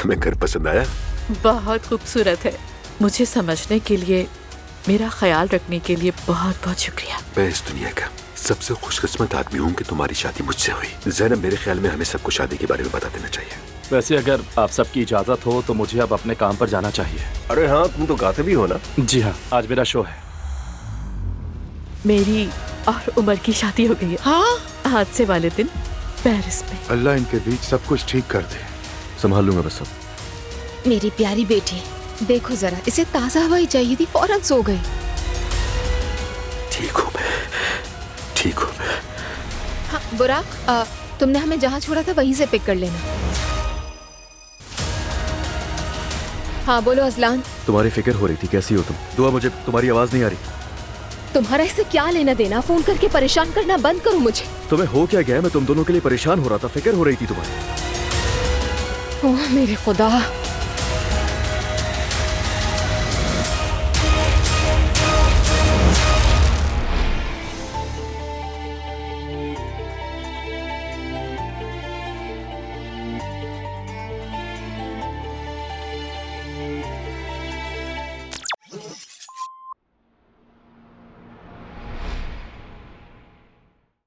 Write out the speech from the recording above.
तुम्हें घर पसंद आया? बहुत खूबसूरत है। मुझे समझने के लिए, मेरा ख्याल रखने के लिए बहुत बहुत शुक्रिया। मैं इस दुनिया का सबसे खुशकिस्मत आदमी हूँ कि तुम्हारी शादी मुझसे हुई। ज़ैनब, मेरे ख्याल में हमें सबको शादी के बारे में बता देना चाहिए। वैसे अगर आप सबकी इजाजत हो तो मुझे अब अपने काम पर जाना चाहिए। अरे हाँ, तुम तो गाते भी हो ना? जी हाँ, आज मेरा शो है। मेरी और उमर की शादी हो गई है। हाँ, हादसे वाले दिन पेरिस में। अल्लाह इनके बीच सब कुछ ठीक कर दे। संभाल लूंगा बस सब। मेरी प्यारी बेटी, देखो जरा, इसे ताज़ा हवा ही चाहिए थी, फौरन सो गई। ठीक हूँ मैं, ठीक हूँ मैं। हाँ बुराक, तुमने हमें जहाँ छोड़ा था वहीं से पिक कर लेना। हाँ बोलो अजलान। तुम्हारी फिक्र हो रही थी, कैसी हो तुम? दुआ, मुझे तुम्हारी आवाज नहीं आ रही। तुम्हारा इससे क्या लेना देना? फोन करके परेशान करना बंद करो मुझे। तुम्हें हो क्या गया? मैं तुम दोनों के लिए परेशान हो रहा था, फिक्र हो रही थी तुम्हारी। ओह मेरे खुदा।